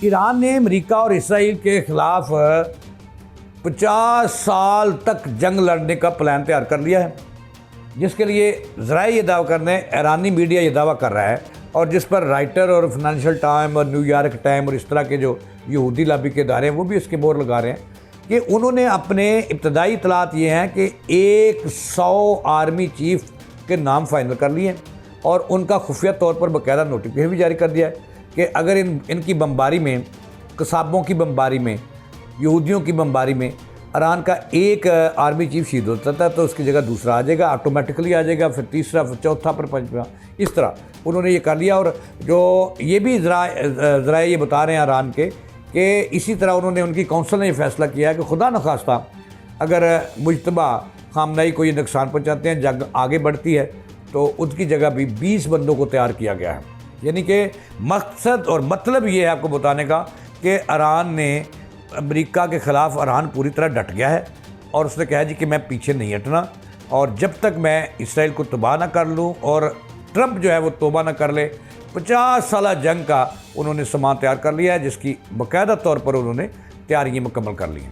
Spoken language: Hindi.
ईरान ने अमेरिका और इसराइल के ख़िलाफ़ 50 साल तक जंग लड़ने का प्लान तैयार कर लिया है, जिसके लिए ज़राए ये दावा कर रहे हैं, ईरानी मीडिया ये दावा कर रहा है, और जिस पर राइटर और फाइनेंशियल टाइम और न्यूयॉर्क टाइम और इस तरह के जो यहूदी लॉबी के इदारे हैं वो भी इसके मोहर लगा रहे हैं कि उन्होंने अपने इब्तदाई इतलात ये हैं कि 100 आर्मी चीफ के नाम फाइनल कर लिए हैं और उनका खुफिया तौर पर बाकायदा नोटिफिकेशन भी जारी कर दिया है कि अगर इनकी बमबारी में, कसाबों की बमबारी में, यहूदियों की बमबारी में ईरान का एक आर्मी चीफ शहीद होता था तो उसकी जगह दूसरा आ जाएगा, ऑटोमेटिकली आ जाएगा, फिर तीसरा, फिर चौथा, फिर पाँचवा, इस तरह उन्होंने ये कर लिया। और जो ये भी ज़रा ये बता रहे हैं ईरान के कि इसी तरह उन्होंने, उनकी कौंसिल ने ये फैसला किया है कि खुदा न खास्ता अगर मुजतबा खामनेई को ये नुकसान पहुँचाते हैं, जंग आगे बढ़ती है, तो उसकी जगह भी 20 बंदों को तैयार किया गया है। यानी कि मकसद और मतलब ये है आपको बताने का कि ईरान ने अमेरिका के ख़िलाफ़, ईरान पूरी तरह डट गया है और उसने कहा जी कि मैं पीछे नहीं हटना, और जब तक मैं इसराइल को तबाह ना कर लूँ और ट्रंप जो है वो तौबा ना कर ले। 50 साल जंग का उन्होंने सामान तैयार कर लिया है, जिसकी बाकायदा तौर पर उन्होंने तैयारियाँ मुकम्मल कर ली हैं।